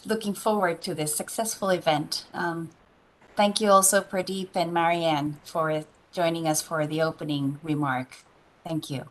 looking forward to this successful event. Thank you also, Pradeep and Marianne, for joining us for the opening remark. Thank you.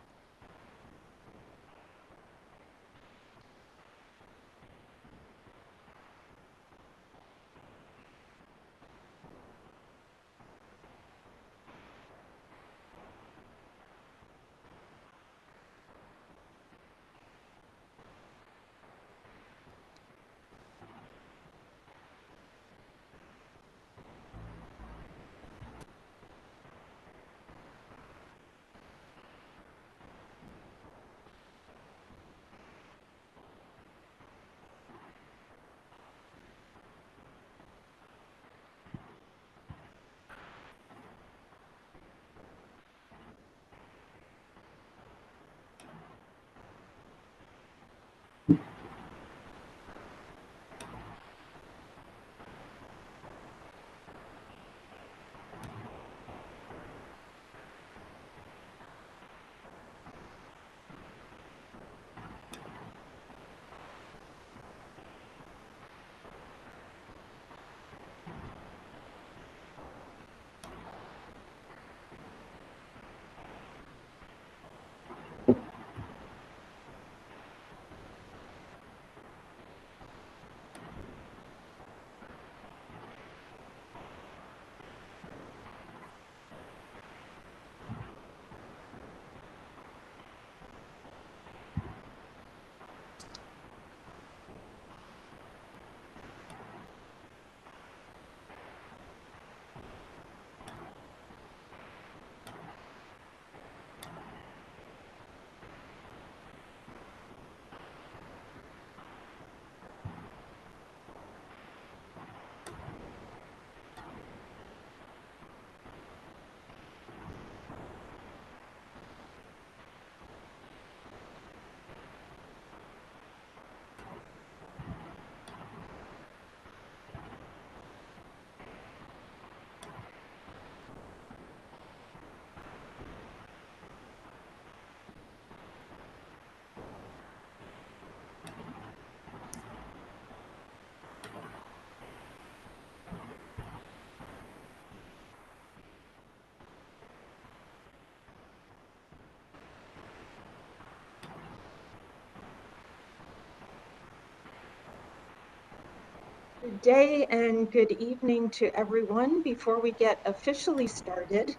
Good day and good evening to everyone. Before we get officially started,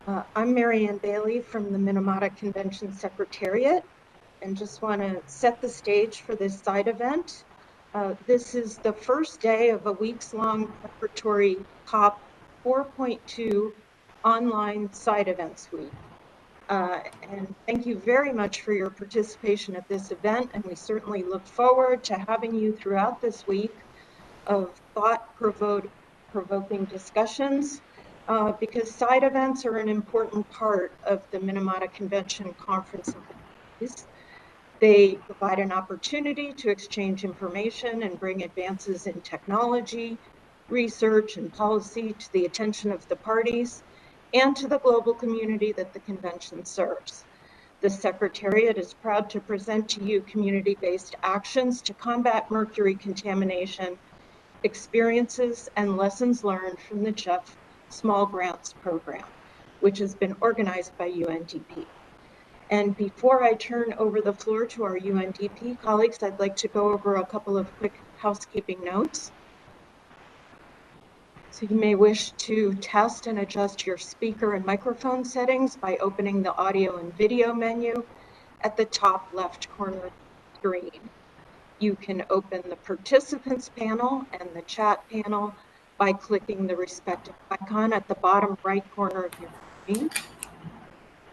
I'm Marianne Bailey from the Minamata Convention Secretariat, and just want to set the stage for this side event. This is the first day of a weeks-long preparatory COP4.2 online side events week. And thank you very much for your participation at this event, and we certainly look forward to having you throughout this week of thought-provoking discussions, because side events are an important part of the Minamata Convention Conference. They provide an opportunity to exchange information and bring advances in technology, research, and policy to the attention of the parties and to the global community that the convention serves. The Secretariat is proud to present to you community-based actions to combat mercury contamination, experiences and lessons learned from the GEF Small Grants Programme, which has been organized by UNDP. And before I turn over the floor to our UNDP colleagues, I'd like to go over a couple of quick housekeeping notes. So you may wish to test and adjust your speaker and microphone settings by opening the audio and video menu at the top left corner of the screen. You can open the participants panel and the chat panel by clicking the respective icon at the bottom right corner of your screen.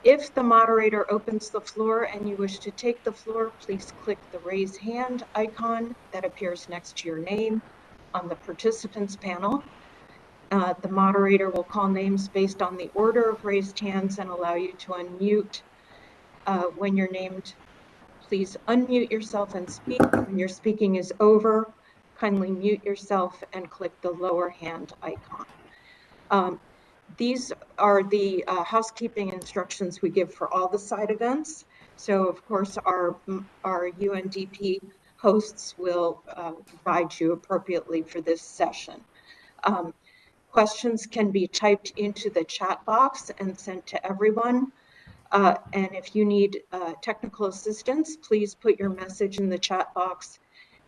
If the moderator opens the floor and you wish to take the floor, please click the raise hand icon that appears next to your name on the participants panel. The moderator will call names based on the order of raised hands and allow you to unmute when you're named. Please unmute yourself and speak. When your speaking is over, kindly mute yourself and click the lower hand icon. These are the housekeeping instructions we give for all the side events. So of course, our UNDP hosts will guide you appropriately for this session. Questions can be typed into the chat box and sent to everyone. And if you need technical assistance, please put your message in the chat box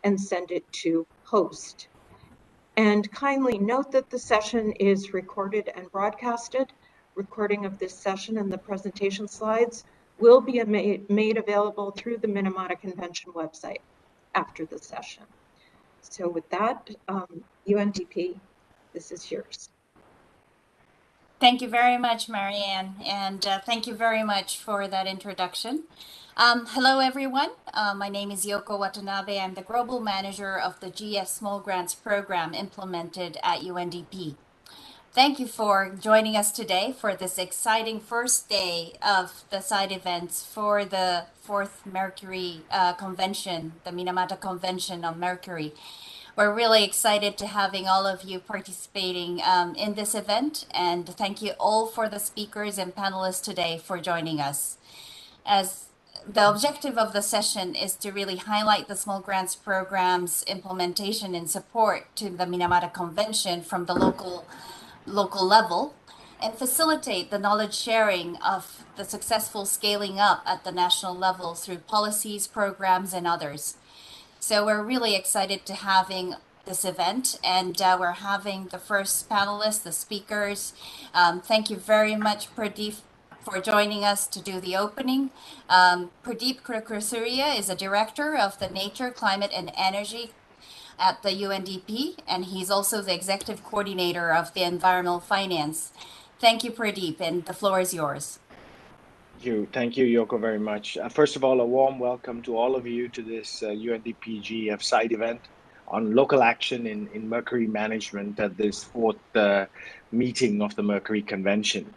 and send it to host. And kindly note that the session is recorded and broadcasted. Recording of this session and the presentation slides will be made available through the Minamata Convention website after the session. So with that, UNDP, this is yours. Thank you very much, Marianne, and thank you very much for that introduction. Hello, everyone. My name is Yoko Watanabe. I'm the Global Manager of the GEF Small Grants Programme implemented at UNDP. Thank you for joining us today for this exciting first day of the side events for the 4th Mercury Convention, the Minamata Convention on Mercury. We're really excited to having all of you participating in this event, and thank you all for the speakers and panelists today for joining us. As the objective of the session is to really highlight the small grants program's implementation and support to the Minamata Convention from the local level and facilitate the knowledge sharing of the successful scaling up at the national level through policies, programs, and others. So we're really excited to having this event, and we're having the first panelists, the speakers. Thank you very much, Pradeep, for joining us to do the opening. Pradeep Kurkusuria is a director of the Nature, Climate, and Energy at the UNDP, and he's also the executive coordinator of the environmental finance. Thank you, Pradeep, and the floor is yours. Thank you, Yoko, very much. First of all, a warm welcome to all of you to this UNDP GEF side event on local action in Mercury management at this 4th meeting of the Mercury Convention.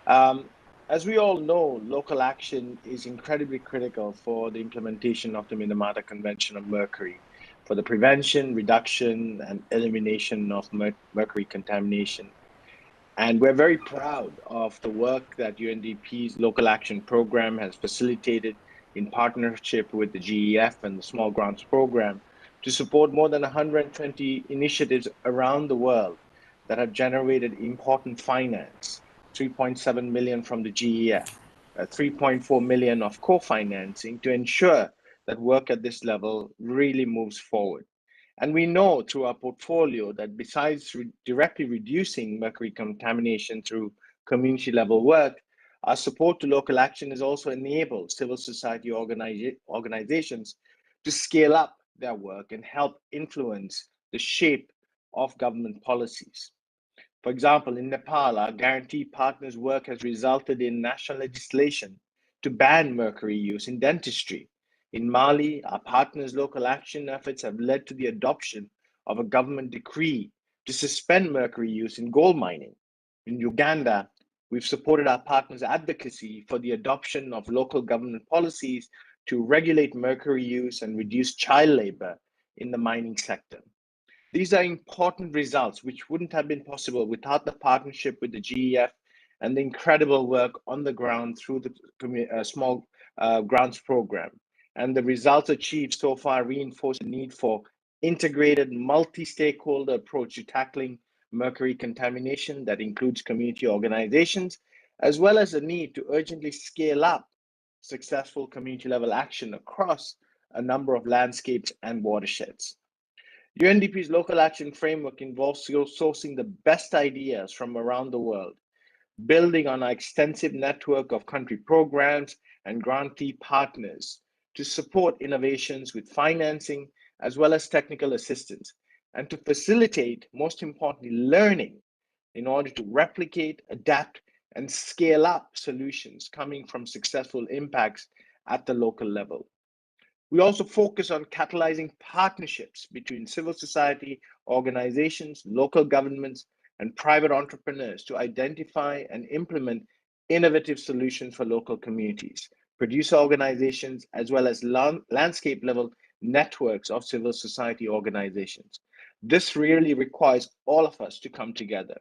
As we all know, local action is incredibly critical for the implementation of the Minamata Convention on Mercury, for the prevention, reduction, and elimination of mercury contamination. And we're very proud of the work that UNDP's local action program has facilitated in partnership with the GEF and the Small Grants Programme to support more than 120 initiatives around the world that have generated important finance, 3.7 million from the GEF, 3.4 million of co-financing to ensure that work at this level really moves forward. And we know through our portfolio that besides directly reducing mercury contamination through community level work, our support to local action has also enabled civil society organizations to scale up their work and help influence the shape of government policies. For example, in Nepal, our guarantee partners' work has resulted in national legislation to ban mercury use in dentistry. In Mali, our partners' local action efforts have led to the adoption of a government decree to suspend mercury use in gold mining. In Uganda, we've supported our partners' advocacy for the adoption of local government policies to regulate mercury use and reduce child labor in the mining sector. These are important results which wouldn't have been possible without the partnership with the GEF and the incredible work on the ground through the Small Grants Programme. And the results achieved so far reinforce the need for integrated multi-stakeholder approach to tackling mercury contamination that includes community organizations, as well as the need to urgently scale up successful community level action across a number of landscapes and watersheds. UNDP's local action framework involves sourcing the best ideas from around the world, building on our extensive network of country programs and grantee partners to support innovations with financing as well as technical assistance, and to facilitate, most importantly, learning in order to replicate, adapt, and scale up solutions coming from successful impacts at the local level. We also focus on catalyzing partnerships between civil society organizations, local governments, and private entrepreneurs to identify and implement innovative solutions for local communities, producer organizations, as well as landscape level networks of civil society organizations. This really requires all of us to come together.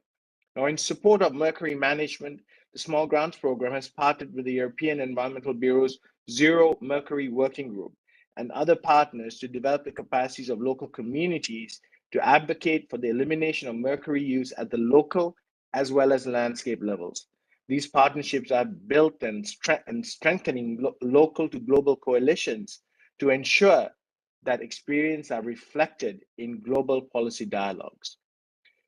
Now, in support of mercury management, the Small Grants Programme has partnered with the European Environmental Bureau's Zero Mercury Working Group and other partners to develop the capacities of local communities to advocate for the elimination of mercury use at the local as well as landscape levels. These partnerships are built and strengthening local to global coalitions to ensure that experiences are reflected in global policy dialogues.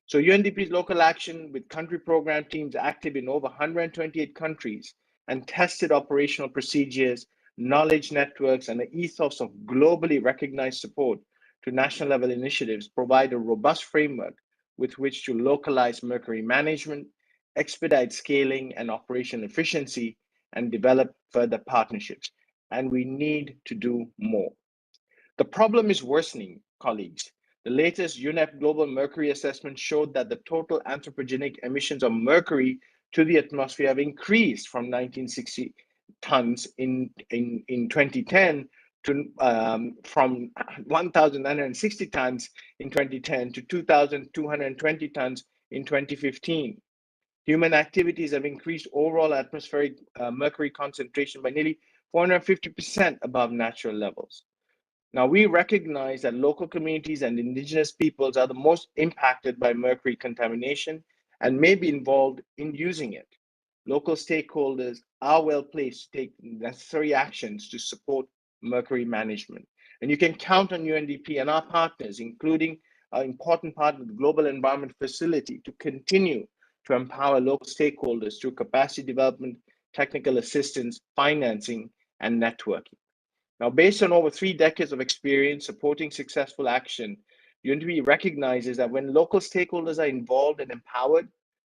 So UNDP's local action with country program teams active in over 128 countries and tested operational procedures, knowledge networks, and the ethos of globally recognized support to national level initiatives provide a robust framework with which to localize mercury management, expedite scaling and operation efficiency, and develop further partnerships. And we need to do more. The problem is worsening, colleagues. The latest UNEP Global Mercury Assessment showed that the total anthropogenic emissions of mercury to the atmosphere have increased from 1960 tons in 2010 to from 1,960 tons in 2010 to 2,220 tons in 2015. Human activities have increased overall atmospheric mercury concentration by nearly 450% above natural levels. Now, we recognize that local communities and indigenous peoples are the most impacted by mercury contamination and may be involved in using it. Local stakeholders are well placed to take necessary actions to support mercury management. And you can count on UNDP and our partners, including our important partner, the Global Environment Facility, to continue to empower local stakeholders through capacity development, technical assistance, financing, and networking. Now, based on over 3 decades of experience supporting successful action, UNDP recognizes that when local stakeholders are involved and empowered,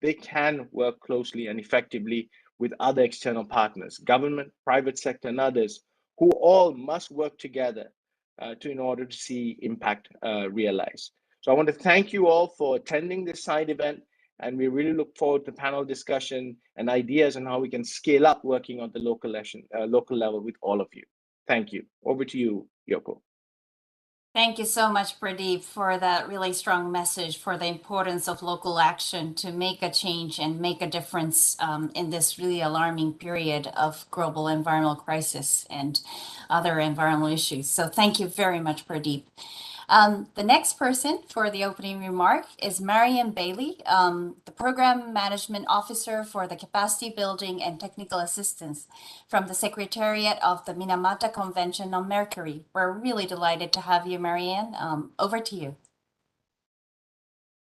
they can work closely and effectively with other external partners, government, private sector, and others, who all must work together in order to see impact realized. So I want to thank you all for attending this side event, and we really look forward to panel discussion and ideas on how we can scale up working on the local level with all of you. Thank you. Over to you, Yoko. Thank you so much, Pradeep, for that really strong message for the importance of local action to make a change and make a difference in this really alarming period of global environmental crisis and other environmental issues. So thank you very much, Pradeep. The next person for the opening remark is Marianne Bailey, the Program Management Officer for the Capacity Building and Technical Assistance from the Secretariat of the Minamata Convention on Mercury. We're really delighted to have you, Marianne. Over to you.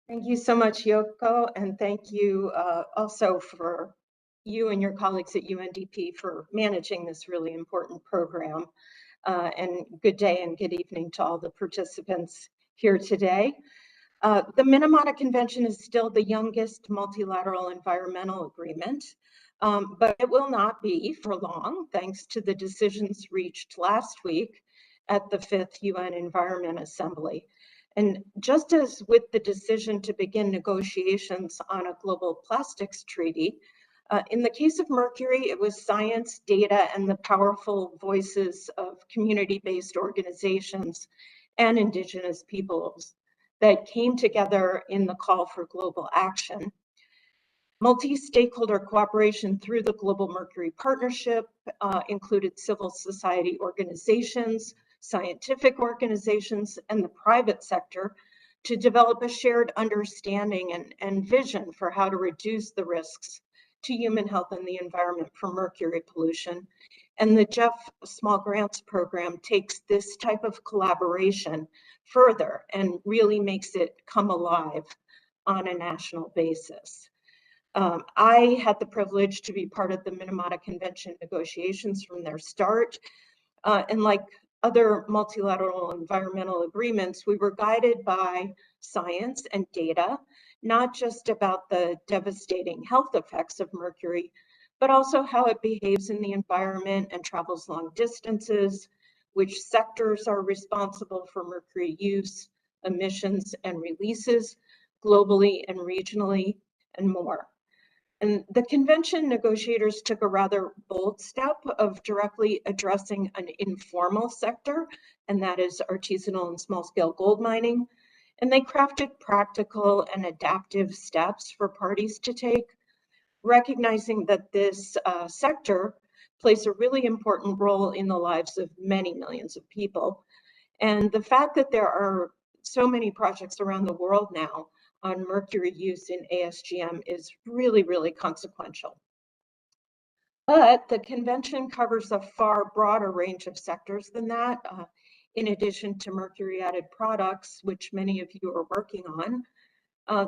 Thank you so much, Yoko, and thank you also for you and your colleagues at UNDP for managing this really important program. And good day and good evening to all the participants here today. The Minamata Convention is still the youngest multilateral environmental agreement, but it will not be for long, thanks to the decisions reached last week at the 5th UN Environment Assembly. And just as with the decision to begin negotiations on a global plastics treaty, in the case of mercury, it was science, data, and the powerful voices of community-based organizations and indigenous peoples that came together in the call for global action. Multi-stakeholder cooperation through the Global Mercury Partnership included civil society organizations, scientific organizations, and the private sector to develop a shared understanding and vision for how to reduce the risks to human health and the environment from mercury pollution. And the GEF Small Grants Programme takes this type of collaboration further and really makes it come alive on a national basis. I had the privilege to be part of the Minamata Convention negotiations from their start. And like other multilateral environmental agreements, we were guided by science and data, not just about the devastating health effects of mercury, but also how it behaves in the environment and travels long distances, which sectors are responsible for mercury use, emissions, and releases globally and regionally, and more. And the convention negotiators took a rather bold step of directly addressing an informal sector, and that is artisanal and small-scale gold mining. And they crafted practical and adaptive steps for parties to take, recognizing that this sector plays a really important role in the lives of many millions of people. And the fact that there are so many projects around the world now on mercury use in ASGM is really, really consequential. But the convention covers a far broader range of sectors than that. In addition to mercury added products, which many of you are working on,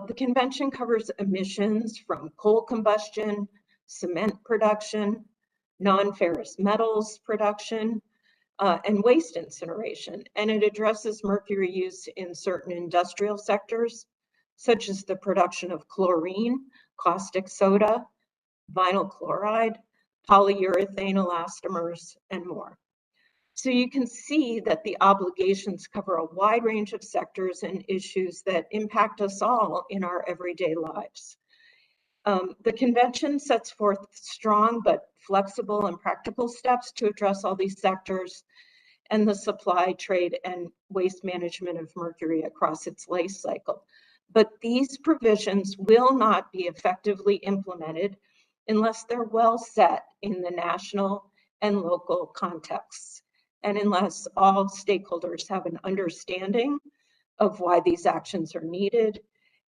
the convention covers emissions from coal combustion, cement production, non-ferrous metals production, and waste incineration. And it addresses mercury use in certain industrial sectors, such as the production of chlorine, caustic soda, vinyl chloride, polyurethane elastomers, and more. So you can see that the obligations cover a wide range of sectors and issues that impact us all in our everyday lives. The convention sets forth strong but flexible and practical steps to address all these sectors and the supply, trade, and waste management of mercury across its life cycle. But these provisions will not be effectively implemented unless they're well set in the national and local contexts, and unless all stakeholders have an understanding of why these actions are needed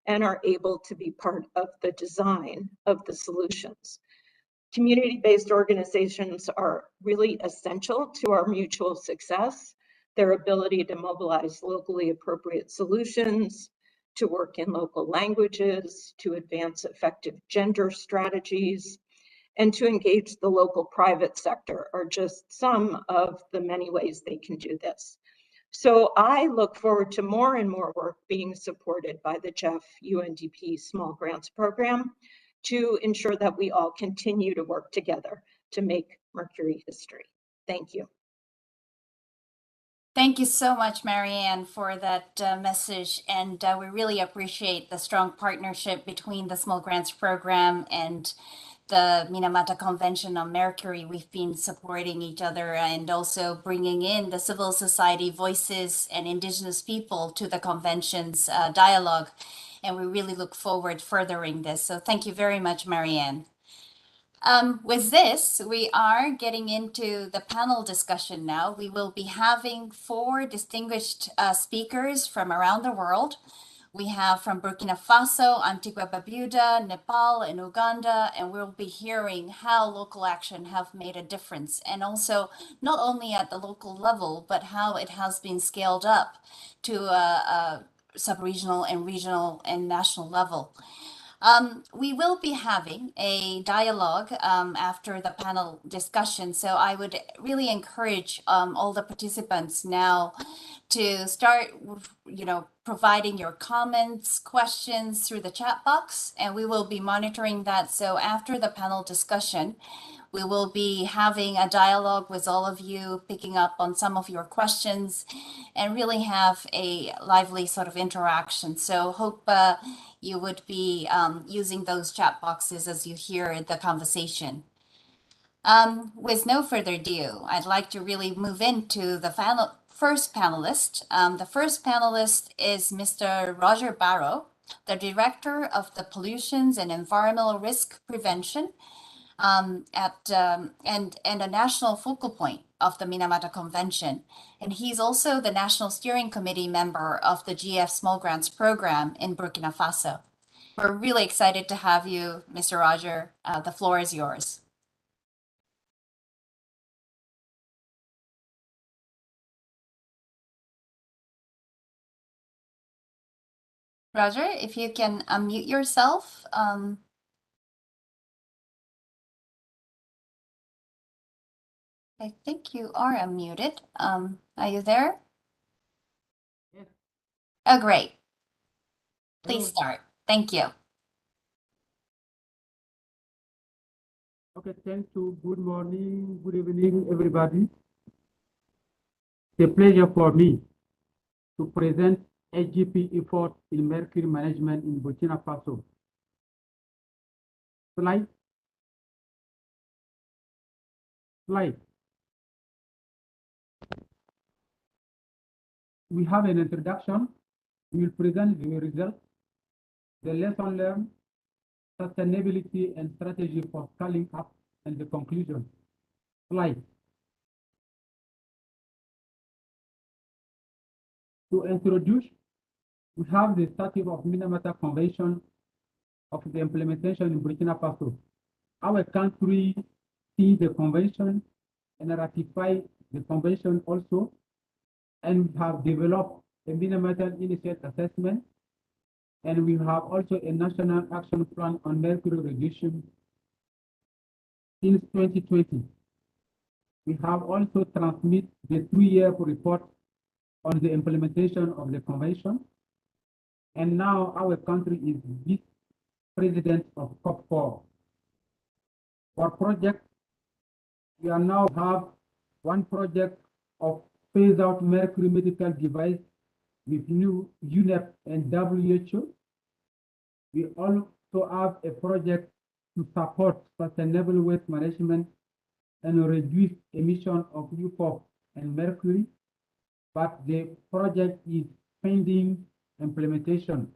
and are able to be part of the design of the solutions. Community-based organizations are really essential to our mutual success. Their ability to mobilize locally appropriate solutions, to work in local languages, to advance effective gender strategies, and to engage the local private sector are just some of the many ways they can do this. So I look forward to more and more work being supported by the GEF UNDP Small Grants Program to ensure that we all continue to work together to make mercury history. Thank you. Thank you so much, Marianne, for that message. And we really appreciate the strong partnership between the Small Grants Program and the Minamata Convention on Mercury. We've been supporting each other and also bringing in the civil society voices and indigenous people to the convention's dialogue. And we really look forward furthering this. So thank you very much, Marianne. With this, we are getting into the panel discussion now. We will be having 4 distinguished speakers from around the world. We have from Burkina Faso, Antigua Barbuda, Nepal, and Uganda, and we'll be hearing how local action have made a difference, and also not only at the local level, but how it has been scaled up to a sub-regional and regional and national level. We will be having a dialogue after the panel discussion, so I would really encourage all the participants now to start, providing your comments, questions through the chat box, and we will be monitoring that. So after the panel discussion, we will be having a dialogue with all of you, picking up on some of your questions and really have a lively sort of interaction. So hope you would be using those chat boxes as you hear the conversation. With no further ado, I'd like to really move into the first panelist. The first panelist is Mr. Roger Barrow, the Director of the Pollutions and Environmental Risk Prevention and a national focal point of the Minamata Convention. And he's also the National Steering Committee member of the GEF Small Grants Programme in Burkina Faso. We're really excited to have you, Mr. Roger. The floor is yours. Roger, if you can unmute yourself. I think you are unmuted. Are you there? Yes. Oh, great. Please Hello. start. Thank you. Okay, thank you. Good morning, good evening, everybody. It's a pleasure for me to present SGP effort in mercury management in Burkina Faso. Slide. We have an introduction. We will present the results, the lesson learned, sustainability and strategy for scaling up, and the conclusion. slide. To introduce, we have the Statute of Minamata Convention of the implementation in Burkina Faso. Our country see the convention and ratify the convention also, and we have developed a Minamata initial assessment, and we have also a national action plan on mercury reduction since 2020. We have also transmitted the 3-year report on the implementation of the convention, and now our country is vice president of COP4. For project, we are now have one project of phase out mercury medical device with new UNEP and WHO. We also have a project to support sustainable waste management and reduce emission of UPOP and mercury, but the project is pending implementation.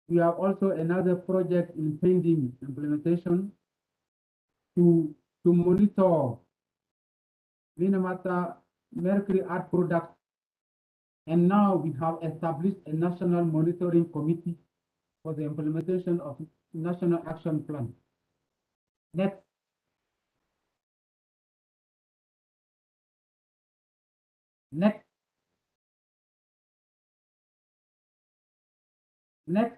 We have also another project in pending implementation to monitor Minamata mercury art products, and now we have established a national monitoring committee for the implementation of national action plan. Next. Next. Next.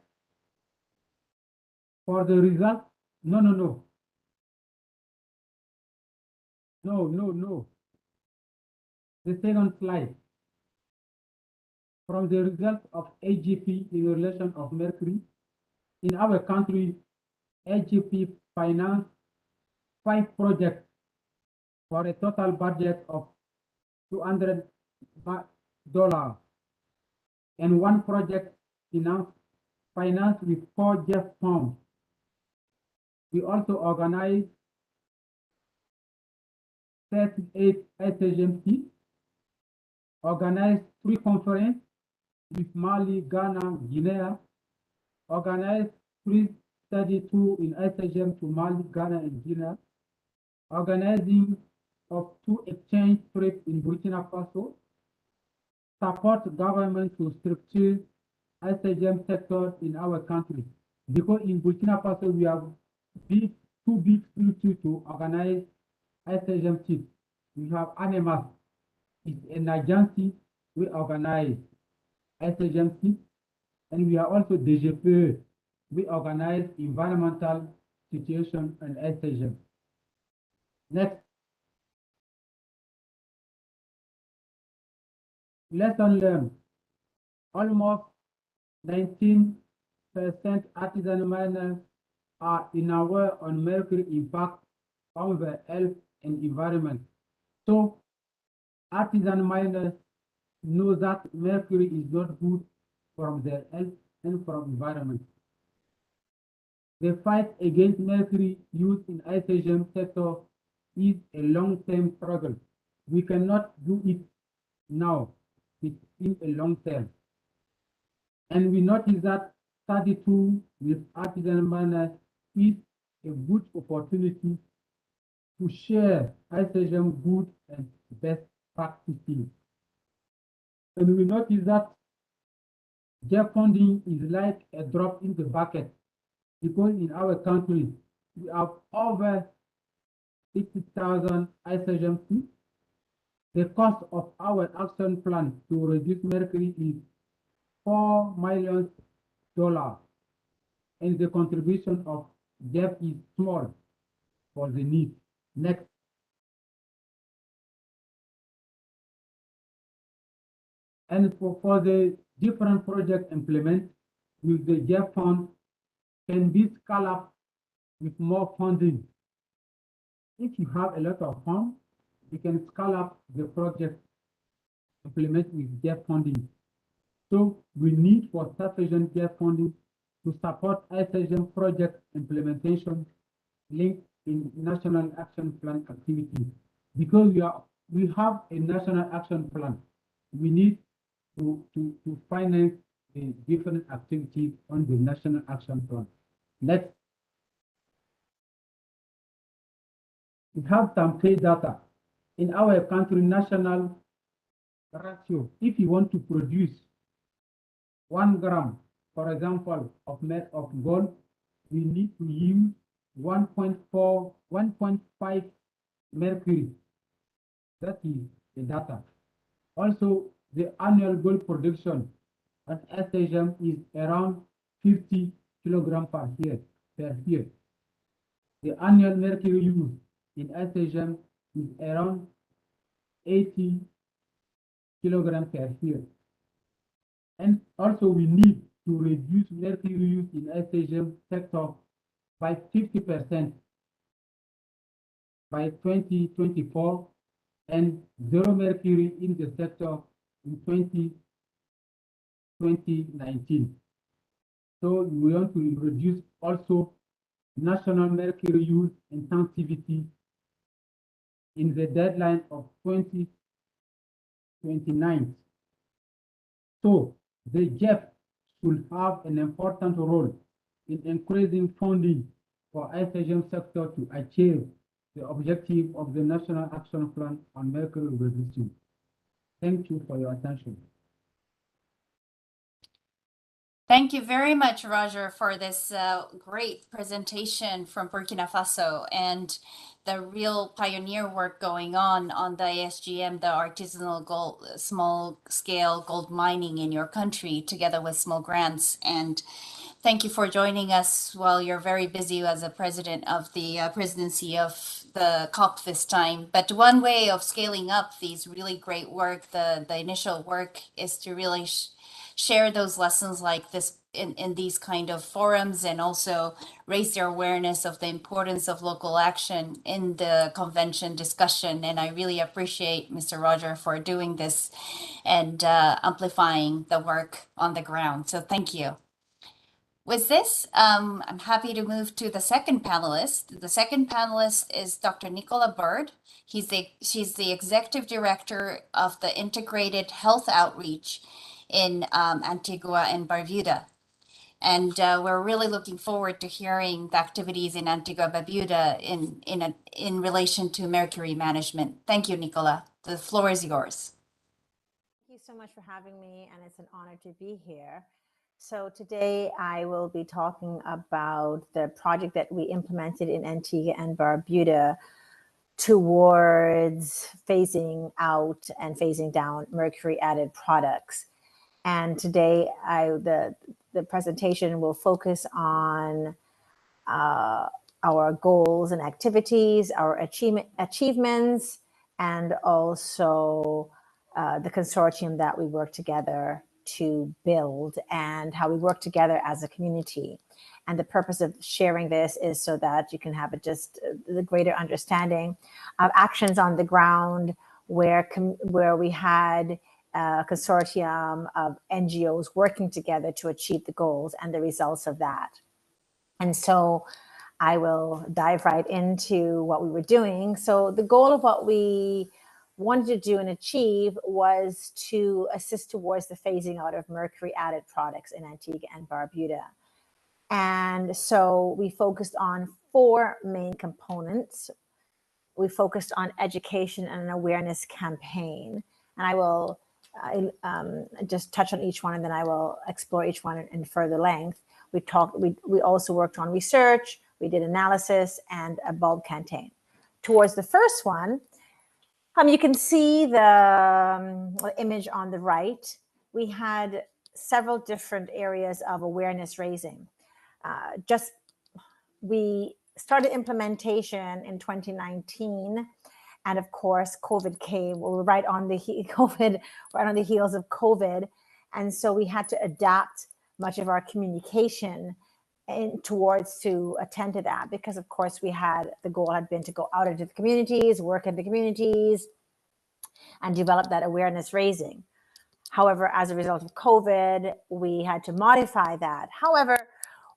For the result, no. The second slide. From the result of AGP in relation of mercury, in our country, AGP financed 5 projects for a total budget of $200, and 1 project financed with 4 GEF funds. We also organized 38 SHMT, organized 3 conferences with Mali, Ghana, Guinea, organized 3 study tours in SHM to Mali, Ghana, and Guinea, organizing of 2 exchange trips in Burkina Faso, support government to structure SHM sector in our country. Because in Burkina Faso, we have 2 big structures to organize SHM chiefs. We have ANEMAS, it's an agency we organize SHM chiefs, and we are also DGP, we organize environmental situation and SHM. Next. Lesson learned. Almost 19% artisan miners are unaware on mercury impact on the health and environment. So artisan miners know that mercury is not good from their health and from environment. The fight against mercury use in SHM sector is a long-term struggle. We cannot do it now. It's in a long term. And we notice that study tool with artisan miners is a good opportunity to share SHM good and best practices. And we notice that GEF funding is like a drop in the bucket, because in our country, we have over 60,000 SHMC. The cost of our action plan to reduce mercury is $4 million, and the contribution of GEF is small for the need. Next. And for the different project implement with the GEF fund can be scaled up with more funding. If you have a lot of funds, you can scale up the project implement with GEF funding. So we need for sufficient GEF funding to support SHM project implementation linked in national action plan activity. Because we have a national action plan, we need to finance the different activities on the national action plan. Next. we have some key data. In our country, national ratio, if you want to produce 1 gram, for example, of gold, we need to use 1.5 mercury. That is the data. Also, the annual gold production at SHM is around 50 kilogram per year. The annual mercury use in SHM is around 80 kilogram per year. And also we need to reduce mercury use in SHM sector by 50% by 2024 and zero mercury in the sector in 2019. So we want to reduce also national mercury use intensivity in the deadline of 2029. So the GEF should have an important role in increasing funding for SHM sector to achieve the objective of the National Action Plan on Mercury Reduction. Thank you for your attention. Thank you very much, Roger, for this great presentation from Burkina Faso and the real pioneer work going on the ASGM, the artisanal gold, small scale gold mining in your country, together with small grants. And thank you for joining us while you're very busy as a president of the presidency of the COP this time. But one way of scaling up these really great work, the initial work, is to really share those lessons like this in these kind of forums, and also raise their awareness of the importance of local action in the convention discussion. And I really appreciate Mr. Roger for doing this and amplifying the work on the ground. So thank you. With this, I'm happy to move to the second panelist. The second panelist is Dr. Nicola Bird. She's the Executive Director of the Integrated Health Outreach in Antigua and Barbuda. And we're really looking forward to hearing the activities in Antigua Barbuda in relation to mercury management. Thank you, Nicola. The floor is yours. Thank you so much for having me, and it's an honor to be here. So today I will be talking about the project that we implemented in Antigua and Barbuda towards phasing out and phasing down mercury added products. And today the presentation will focus on our goals and activities, our achievements, and also the consortium that we work together to build, and how we work together as a community. And the purpose of sharing this is so that you can have the greater understanding of actions on the ground where we had a consortium of NGOs working together to achieve the goals and the results of that. And so I will dive right into what we were doing. So the goal of what we wanted to do and achieve was to assist towards the phasing out of mercury added products in Antigua and Barbuda. And so we focused on 4 main components. We focused on education and an awareness campaign. And I will just touch on each one, and then I will explore each one in further length. We also worked on research, we did analysis, and a bulb campaign. Towards the first one, you can see the image on the right. We had several different areas of awareness raising. We started implementation in 2019, and of course, COVID came. We were right on the heels of COVID, and so we had to adapt much of our communication to attend to that, because of course the goal had been to go out into the communities, work in the communities, and develop that awareness raising. However, as a result of COVID, we had to modify that. However,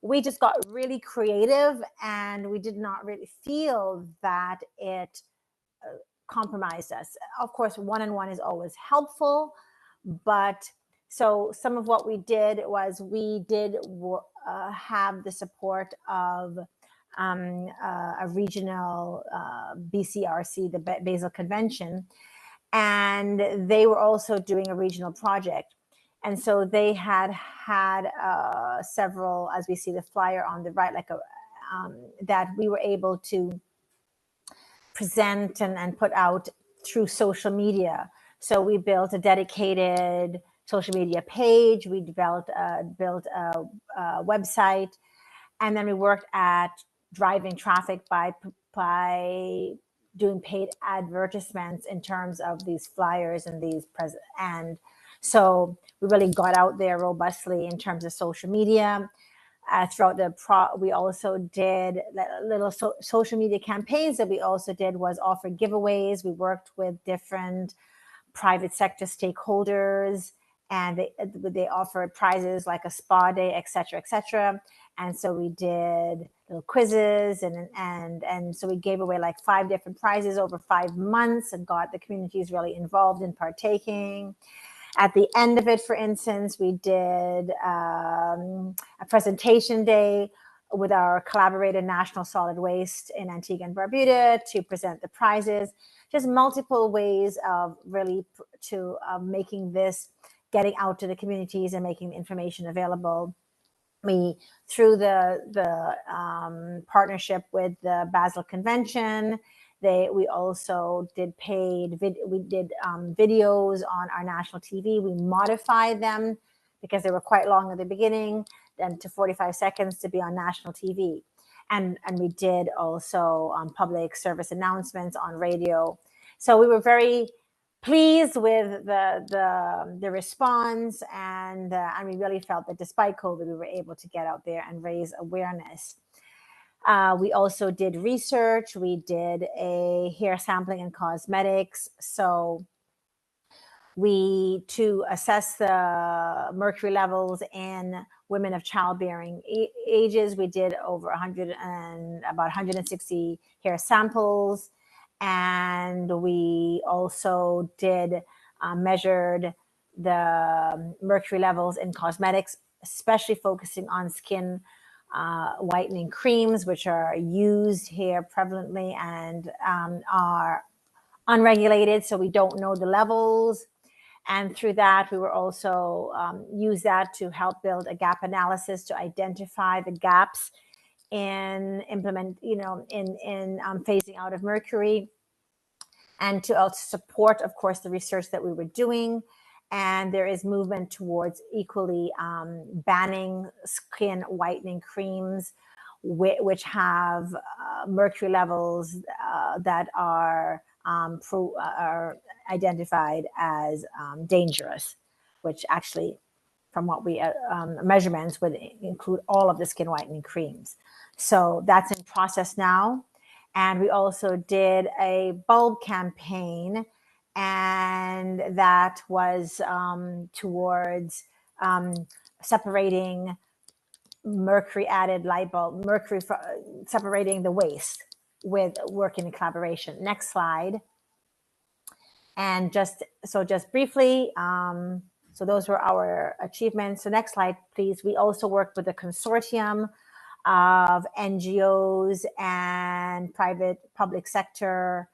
we just got really creative, and we did not really feel that it compromised us. Of course, one-on-one is always helpful, but so some of what we did was we did have the support of a regional BCRC, the Basel Convention, and they were also doing a regional project. And so they had several, as we see the flyer on the right, like that we were able to present and put out through social media. So we built a dedicated social media page. We built a website, and then we worked at driving traffic by doing paid advertisements in terms of these flyers and these and so we really got out there robustly in terms of social media. Throughout we also did little social media campaigns that we also did was offer giveaways. We worked with different private sector stakeholders, and they offered prizes like a spa day, et cetera, and so we did little quizzes, and so we gave away like 5 different prizes over 5 months and got the communities really involved in partaking. At the end of it, for instance, we did a presentation day with our collaborator National Solid Waste in Antigua and Barbuda to present the prizes. Just multiple ways of really making this, getting out to the communities and making the information available. Through the partnership with the Basel Convention, we also did videos on our national TV. We modified them because they were quite long at the beginning, then to 45 seconds to be on national TV. And we did also public service announcements on radio. So we were very pleased with the response, and we really felt that despite COVID, we were able to get out there and raise awareness. We also did research. We did a hair sampling and cosmetics. So to assess the mercury levels in women of childbearing ages, we did over about 160 hair samples. And we also measured the mercury levels in cosmetics, especially focusing on skin whitening creams, which are used here prevalently and are unregulated, so we don't know the levels. And through that, we were also use that to help build a gap analysis to identify the gaps in phasing out of mercury, and to also support, of course, the research that we were doing. And there is movement towards equally banning skin whitening creams which have mercury levels that are identified as dangerous, which actually, from what we measurements, would include all of the skin whitening creams. So that's in process now. And we also did a bulb campaign, and that was towards separating mercury-added light bulb, separating the waste with working in collaboration. Next slide. And just briefly, so those were our achievements. So next slide, please. We also worked with a consortium of NGOs and public sector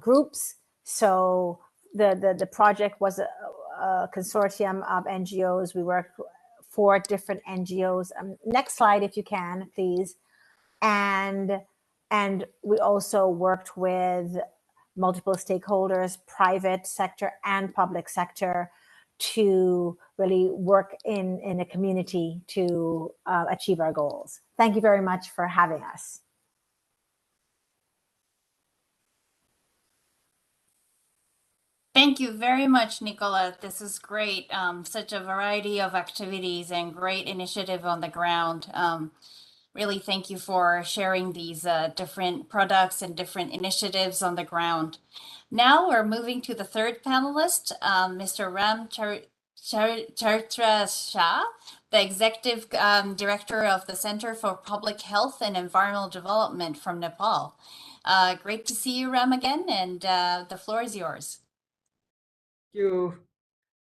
groups. So the project was a consortium of NGOs. We worked 4 different NGOs. Next slide, if you can, please. And we also worked with multiple stakeholders, private sector and public sector, to really work in a community to achieve our goals. Thank you very much for having us. Thank you very much, Nicola. This is great. Such a variety of activities and great initiative on the ground. Really thank you for sharing these different products and different initiatives on the ground. Now we're moving to the third panelist, Mr. Ram Chartres Shah, the Executive Director of the Center for Public Health and Environmental Development from Nepal. Great to see you, Ram, again, and the floor is yours. Thank you,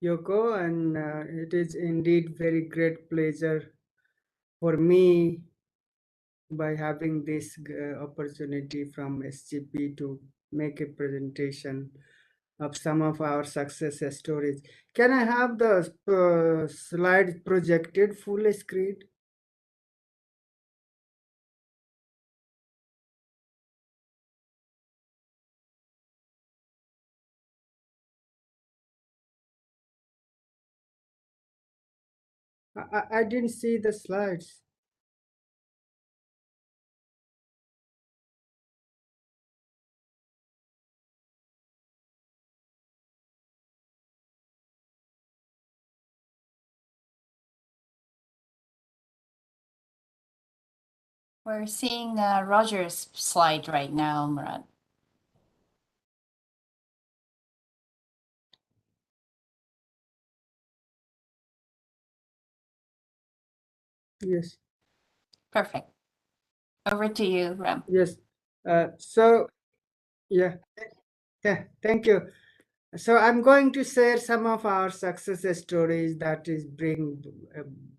Yoko, and it is indeed very great pleasure for me by having this opportunity from SGP to make a presentation of some of our success stories. Can I have the slide projected full screen? I didn't see the slides. We're seeing Roger's slide right now, Murat. Yes. Perfect. Over to you, Ram. Yes. So, yeah, thank you. So I'm going to share some of our success stories that is being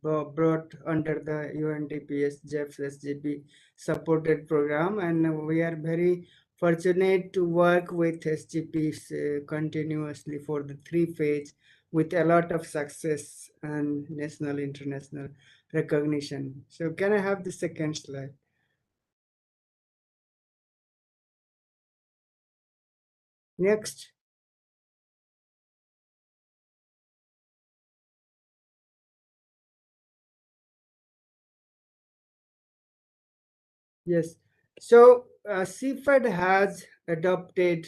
brought under the UNDP's GEF SGP supported program, and we are very fortunate to work with SGPs continuously for the 3 phase with a lot of success and national international recognition. So can I have the second slide? Next. Yes. So CFED has adopted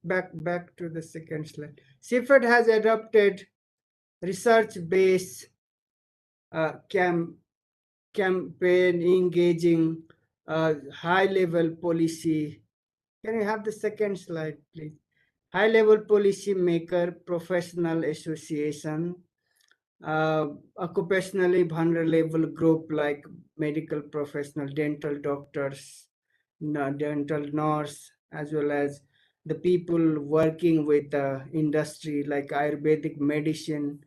back to the second slide. CFED has adopted research-based campaign engaging high-level policy. Can you have the second slide, please? High-level policy maker, professional association, occupationally vulnerable group like medical professional, dental doctors, dental nurse, as well as the people working with the industry like Ayurvedic medicine,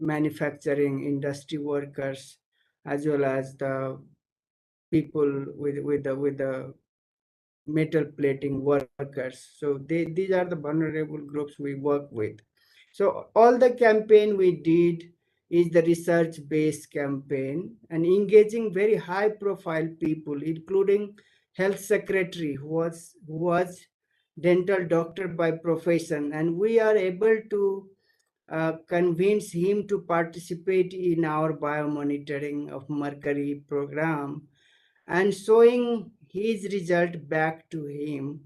manufacturing industry workers, as well as the people with the metal plating workers. So these are the vulnerable groups we work with. So all the campaign we did is the research-based campaign and engaging very high-profile people, including health secretary who was dental doctor by profession, and we are able to convince him to participate in our biomonitoring of Mercury program and showing his result back to him,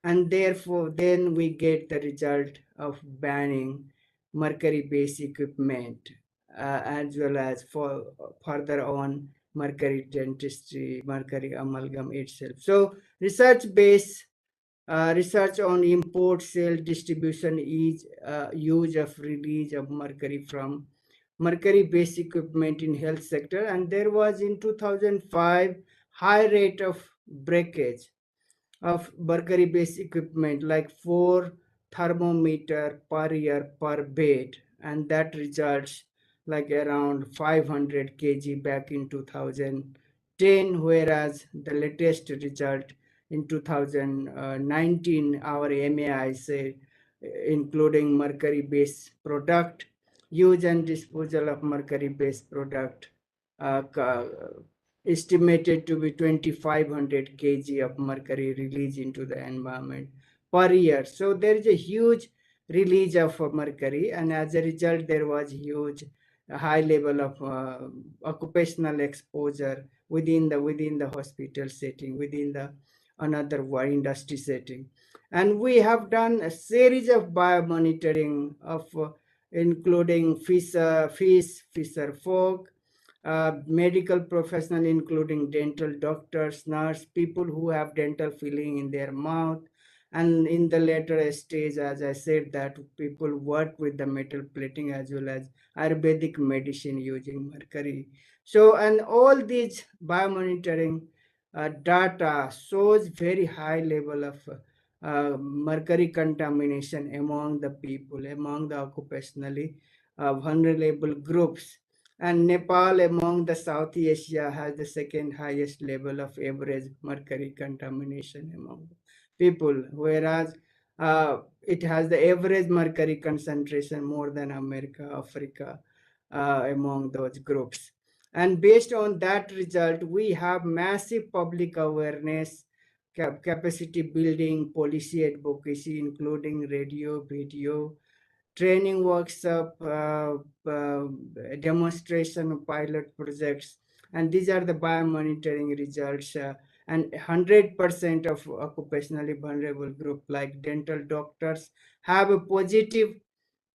and therefore then we get the result of banning mercury based equipment, as well as for further on mercury dentistry, mercury amalgam itself. So research on import, sale, distribution is use of release of mercury from mercury based equipment in health sector, and there was in 2005 high rate of breakage of mercury based equipment like 4 thermometer per year per bed, and that results like around 500 kg back in 2010, whereas the latest result in 2019 our MAI say including mercury based product use and disposal of mercury based product uh, estimated to be 2500 kg of mercury released into the environment per year. So there is a huge release of mercury, and as a result there was huge high level of occupational exposure within the hospital setting, within the another industry setting. And we have done a series of biomonitoring of including fisher folk, medical professional, including dental doctors, nurse, people who have dental filling in their mouth. And in the later stage, as I said, that people work with the metal plating as well as Ayurvedic medicine using mercury. So, and all these biomonitoring data shows very high level of mercury contamination among the people, among the occupationally vulnerable groups. And Nepal, among the South Asia, has the second highest level of average mercury contamination among people, whereas it has the average mercury concentration more than America, Africa, among those groups. And based on that result, we have massive public awareness, capacity building, policy advocacy, including radio, video, training workshop, demonstration pilot projects, and these are the biomonitoring results. And 100% of occupationally vulnerable group like dental doctors have a positive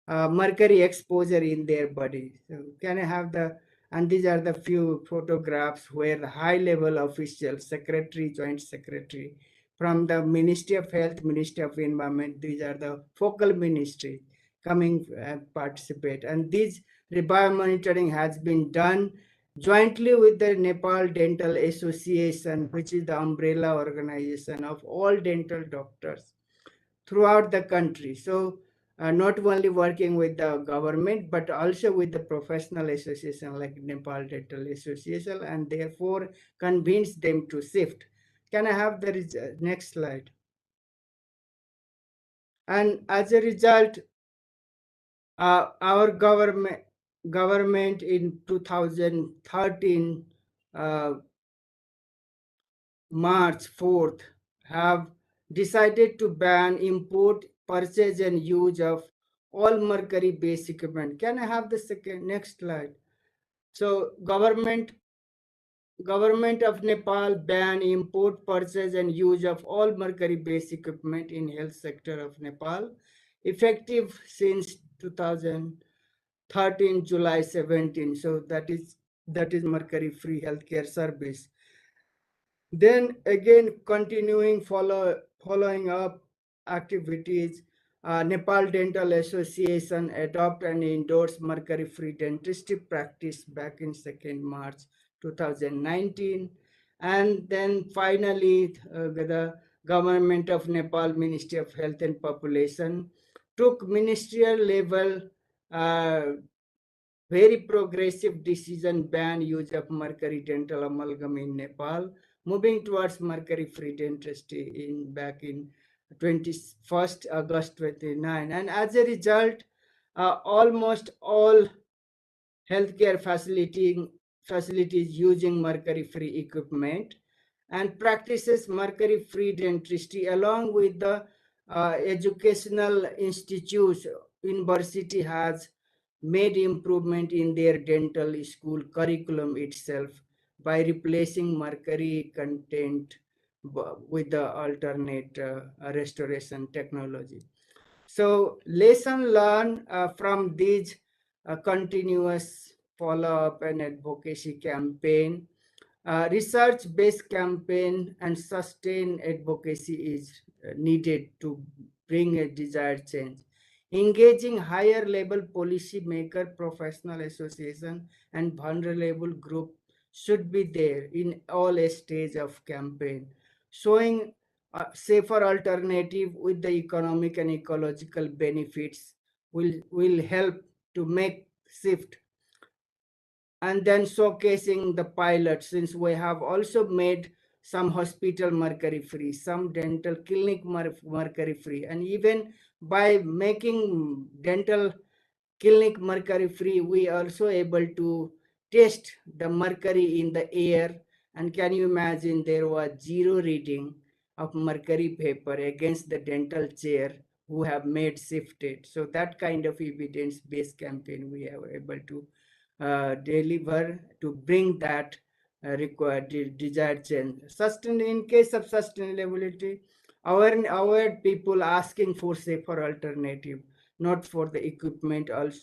mercury exposure in their body. So can I have the, and these are the few photographs where the high level official, secretary, joint secretary from the Ministry of Health, Ministry of Environment, these are the focal ministry coming and participate. And this biomonitoring has been done jointly with the Nepal Dental Association, which is the umbrella organization of all dental doctors throughout the country. So not only working with the government, but also with the professional association like Nepal Dental Association, and therefore convince them to shift. Can I have the next slide? And as a result, our government in 2013, March 4th, have decided to ban import, purchase, and use of all mercury-based equipment. Can I have the next slide? So government of Nepal ban import, purchase, and use of all mercury-based equipment in health sector of Nepal, effective since 2013 July 17. So that is mercury-free healthcare service. Then again, continuing following up activities, Nepal Dental Association adopt and endorse mercury-free dentistry practice back in 2nd March 2019. And then finally, the government of Nepal, Ministry of Health and Population, took ministerial level very progressive decision ban use of mercury dental amalgam in Nepal, moving towards mercury-free dentistry back in 21st August 29. And as a result, almost all healthcare facilities using mercury-free equipment and practices mercury-free dentistry, along with the educational institutes. University has made improvement in their dental school curriculum itself by replacing mercury content with the alternate restoration technology. So lesson learned from these continuous follow-up and advocacy campaign, research-based campaign and sustained advocacy is needed to bring a desired change. Engaging higher level policy maker, professional association, and vulnerable group should be there in all stages of campaign, showing a safer alternative with the economic and ecological benefits will help to make shift. And then showcasing the pilot, since we have also made some hospital mercury free, some dental clinic mercury free, and even by making dental clinic mercury free, we also able to test the mercury in the air. And can you imagine, there was 0 reading of mercury vapor against the dental chair who have made shifted. So that kind of evidence-based campaign we are able to deliver to bring that required desired change. In case of sustainability, our people asking for safer alternative, not for the equipment also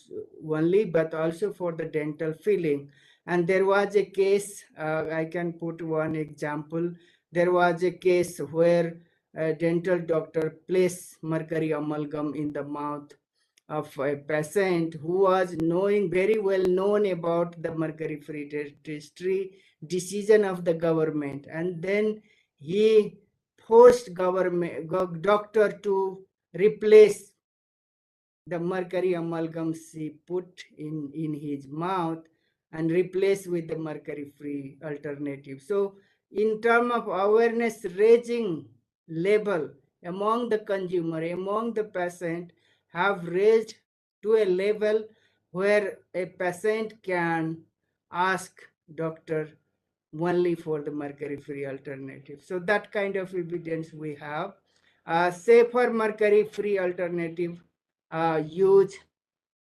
only, but also for the dental filling. And there was a case, I can put one example. There was a case where a dental doctor placed mercury amalgam in the mouth of a patient who was very well known about the mercury-free dentistry decision of the government, and then he forced doctor to replace the mercury amalgam she put in his mouth and replace with the mercury-free alternative. So in terms of awareness raising level among the consumer, among the patient, have raised to a level where a patient can ask doctor only for the mercury-free alternative. So that kind of evidence we have. Safer mercury-free alternative use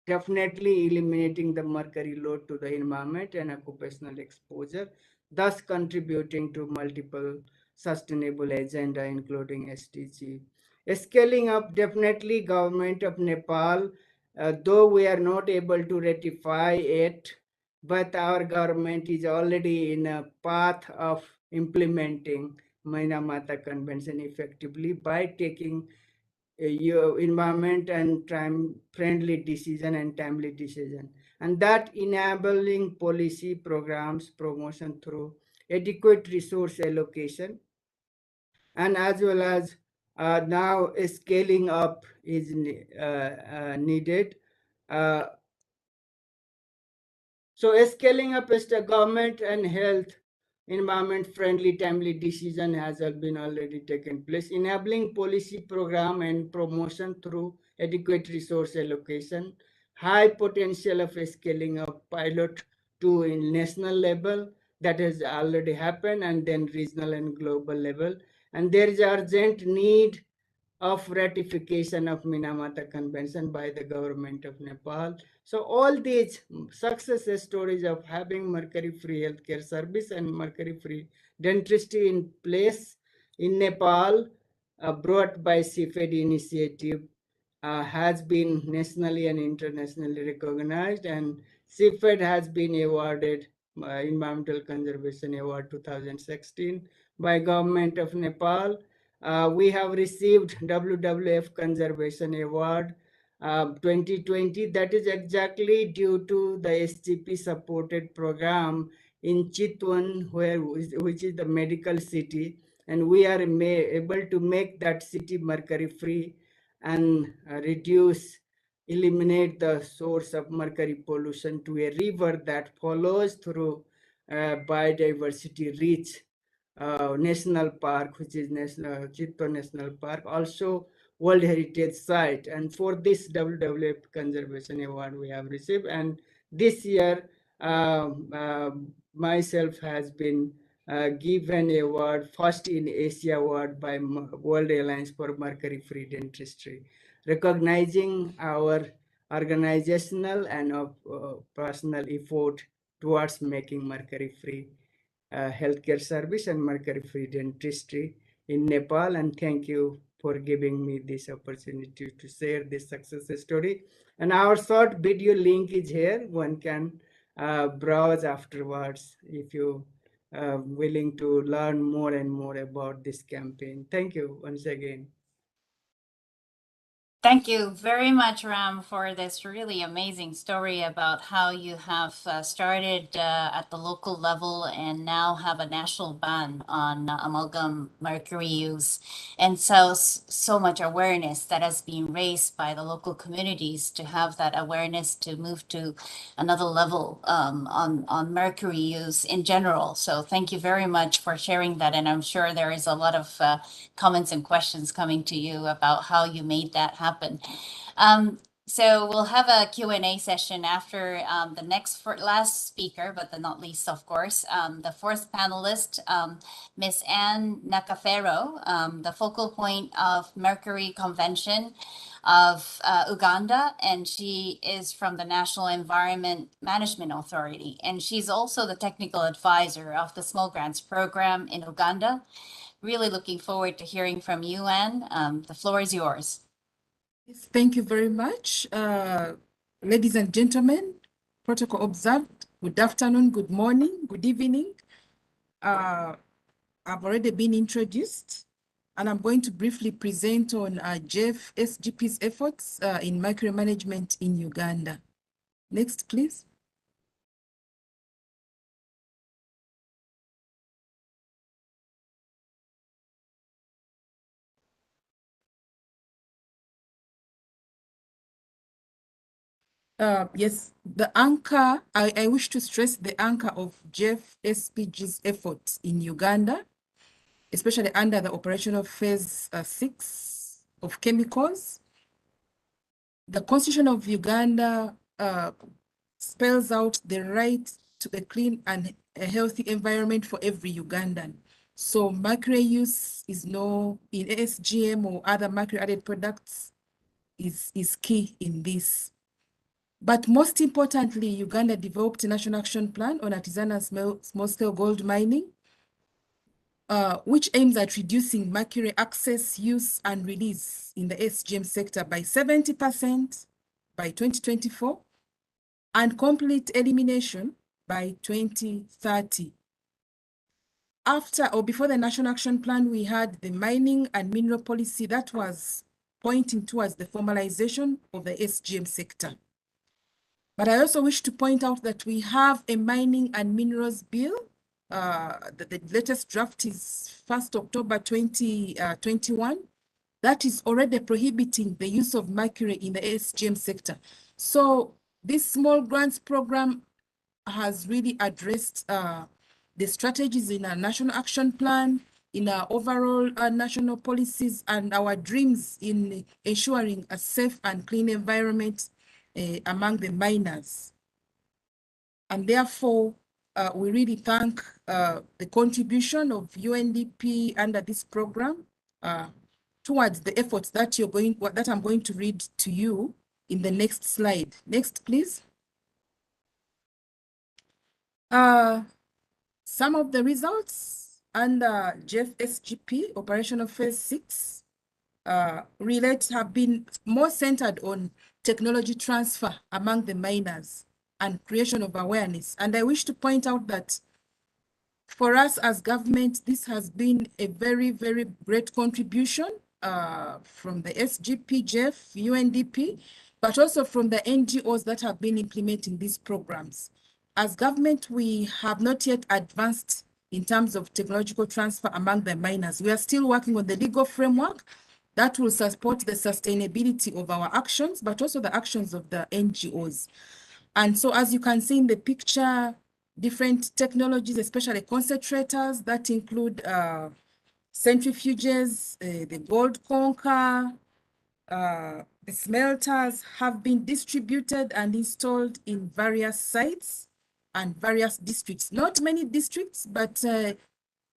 definitely eliminating the mercury load to the environment and occupational exposure, thus contributing to multiple sustainable agenda, including SDG. Scaling up, definitely government of Nepal, though we are not able to ratify it, but our government is already in a path of implementing Minamata Convention effectively by taking your environment and time friendly decision and timely decision, and that enabling policy programs promotion through adequate resource allocation, and as well as now scaling up is needed. uh, so scaling up is the government and health environment friendly timely decision has been already taken place, enabling policy program and promotion through adequate resource allocation, high potential of scaling up pilot to in national level that has already happened, and then regional and global level. And there is urgent need of ratification of Minamata Convention by the government of Nepal. So all these success stories of having mercury-free healthcare service and mercury-free dentistry in place in Nepal, brought by CFED initiative, has been nationally and internationally recognized, and CFED has been awarded Environmental Conservation Award 2016 by government of Nepal. We have received WWF Conservation Award 2020. That is exactly due to the SGP supported program in Chitwan, which is the medical city, and we are able to make that city mercury free and eliminate the source of mercury pollution to a river that follows through biodiversity rich national park, which is National Chittor National Park, also World Heritage Site. And for this WWF Conservation Award we have received. And this year, myself has been given award, first in Asia award by World Alliance for Mercury-Free Dentistry, recognizing our organizational and personal effort towards making mercury-free healthcare service and mercury-free dentistry in Nepal. And thank you for giving me this opportunity to share this success story. And our short video link is here. One can browse afterwards if you are willing to learn more and more about this campaign. Thank you once again. Thank you very much, Ram, for this really amazing story about how you have started at the local level and now have a national ban on amalgam mercury use. And so much awareness that has been raised by the local communities to have that awareness to move to another level on mercury use in general. So thank you very much for sharing that. And I'm sure there is a lot of comments and questions coming to you about how you made that happen. So we'll have a Q&A session after the last speaker, but the not least, of course, the fourth panelist, Miss Anne Nakafero, the focal point of Mercury Convention of Uganda, and she is from the National Environment Management Authority, and she's also the technical advisor of the Small Grants Programme in Uganda. Really looking forward to hearing from you, Anne. The floor is yours. Yes, thank you very much. Ladies and gentlemen, protocol observed. Good afternoon, good morning, good evening. I've already been introduced, and I'm going to briefly present on GEF SGP's efforts in micromanagement in Uganda. Next, please. Yes, the anchor, I wish to stress the anchor of GEF SPG's efforts in Uganda, especially under the operational phase 6 of chemicals. The Constitution of Uganda spells out the right to a clean and a healthy environment for every Ugandan. So mercury use is no, in ASGM or other mercury added products is key in this. But most importantly, Uganda developed a national action plan on artisanal small-scale gold mining, which aims at reducing mercury access, use, and release in the SGM sector by 70% by 2024 and complete elimination by 2030. After or before the National Action Plan, we had the mining and mineral policy that was pointing towards the formalization of the SGM sector. But I also wish to point out that we have a mining and minerals bill. The latest draft is 1st October 2021. That is already prohibiting the use of mercury in the SGM sector. So this small grants program has really addressed the strategies in our national action plan, in our overall national policies, and our dreams in ensuring a safe and clean environment among the miners. And therefore, we really thank the contribution of UNDP under this program towards the efforts that I'm going to read to you in the next slide. Next, please. Some of the results under GEF SGP operational phase 6 have been more centered on technology transfer among the miners and creation of awareness. And I wish to point out that for us as government, this has been a very, very great contribution from the SGP, GEF, UNDP, but also from the NGOs that have been implementing these programs. As government, we have not yet advanced in terms of technological transfer among the miners. We are still working on the legal framework that will support the sustainability of our actions, but also the actions of the NGOs. And so as you can see in the picture, different technologies, especially concentrators that include centrifuges, the gold conker, the smelters have been distributed and installed in various sites and various districts. Not many districts, but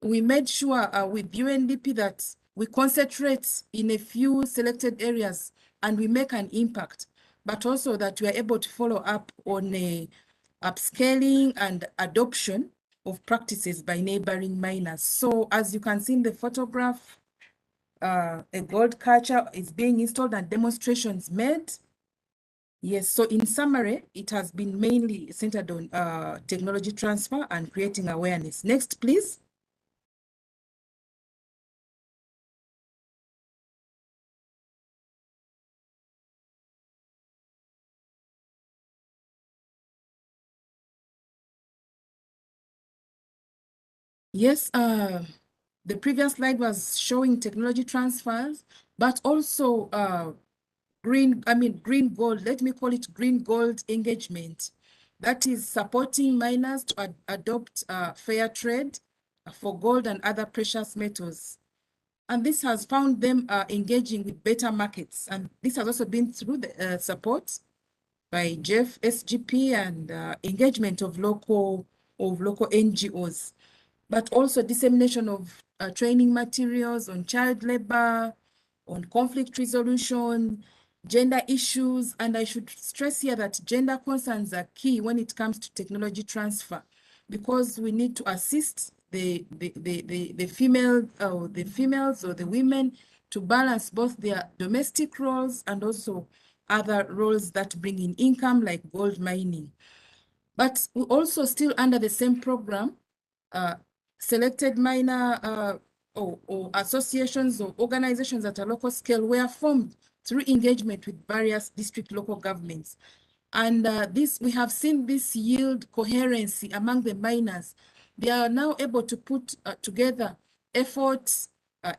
we made sure with UNDP that we concentrate in a few selected areas and we make an impact, but also that we are able to follow up on upscaling and adoption of practices by neighboring miners. So as you can see in the photograph, a gold catcher is being installed and demonstrations made. Yes, so in summary, it has been mainly centered on technology transfer and creating awareness. Next, please. Yes, the previous slide was showing technology transfers, but also green gold, let me call it green gold engagement. That is supporting miners to adopt fair trade for gold and other precious metals. And this has found them engaging with better markets. And this has also been through the support by GEF, SGP, and engagement of local NGOs, but also dissemination of training materials on child labor, on conflict resolution, gender issues. And I should stress here that gender concerns are key when it comes to technology transfer, because we need to assist the females or the women to balance both their domestic roles and also other roles that bring in income, like gold mining. But we also still under the same program, selected miner or associations or organizations at a local scale were formed through engagement with various district local governments. And we have seen this yield coherency among the miners. They are now able to put together efforts,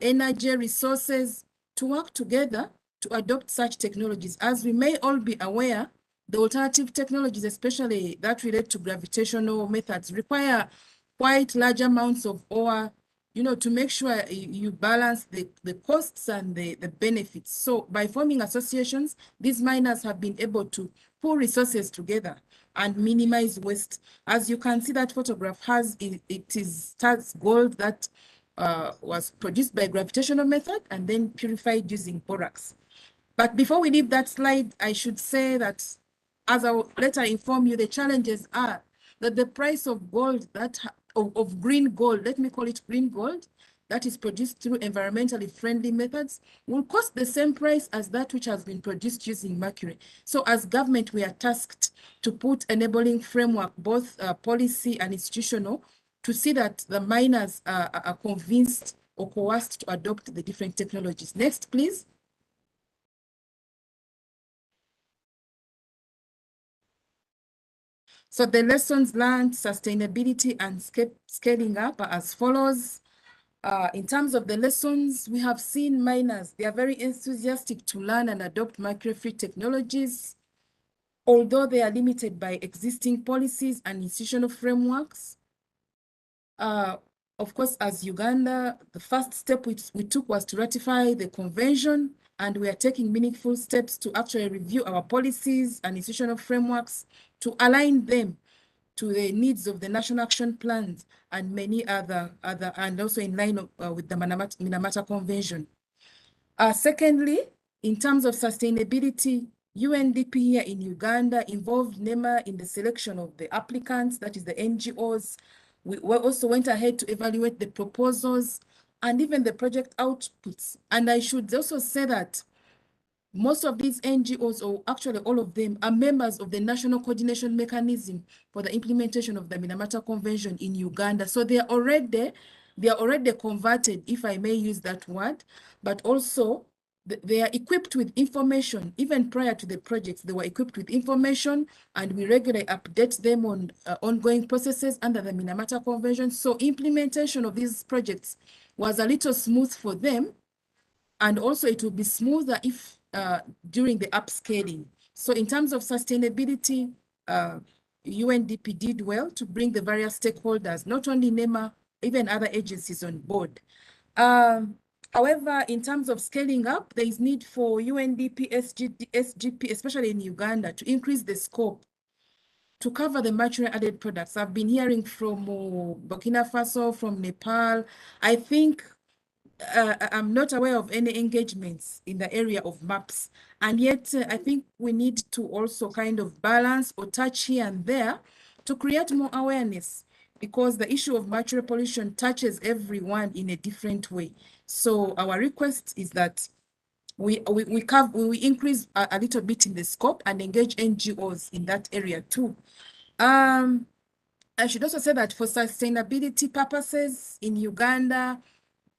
energy, resources to work together to adopt such technologies. As we may all be aware, the alternative technologies, especially that relate to gravitational methods, require quite large amounts of ore, you know, to make sure you balance the costs and the benefits. So by forming associations, these miners have been able to pull resources together and minimize waste. As you can see, that photograph has, it is gold that was produced by gravitational method and then purified using borax. But before we leave that slide, I should say that, as I will later inform you, the challenges are that the price of gold, of green gold, let me call it green gold, that is produced through environmentally friendly methods will cost the same price as that which has been produced using mercury. So as government, we are tasked to put enabling framework, both policy and institutional, to see that the miners are convinced or coerced to adopt the different technologies. Next, please. So the lessons learned, sustainability and scaling up are as follows. In terms of the lessons, we have seen miners, they are very enthusiastic to learn and adopt mercury-free technologies, although they are limited by existing policies and institutional frameworks. Of course, as Uganda, the first step we took was to ratify the convention, and we are taking meaningful steps to actually review our policies and institutional frameworks to align them to the needs of the national action plans and many other and also in line with the Minamata Convention. Secondly, in terms of sustainability, UNDP here in Uganda involved NEMA in the selection of the applicants, that is the NGOs. We also went ahead to evaluate the proposals and even the project outputs. And I should also say that most of these NGOs, or actually all of them, are members of the National Coordination Mechanism for the implementation of the Minamata Convention in Uganda. So they are already converted, if I may use that word, but also they are equipped with information. Even prior to the projects, they were equipped with information, and we regularly update them on ongoing processes under the Minamata Convention. So implementation of these projects was a little smooth for them, and also it will be smoother if during the upscaling. So in terms of sustainability, UNDP did well to bring the various stakeholders, not only NEMA, even other agencies on board. However, in terms of scaling up, there is need for UNDP, SGP, especially in Uganda, to increase the scope to cover the mercury added products. I've been hearing from Burkina Faso, from Nepal. I think I'm not aware of any engagements in the area of maps. And yet, I think we need to also kind of balance or touch here and there to create more awareness, because the issue of mercury pollution touches everyone in a different way. So our request is that we increase a little bit in the scope and engage NGOs in that area too. I should also say that for sustainability purposes in Uganda,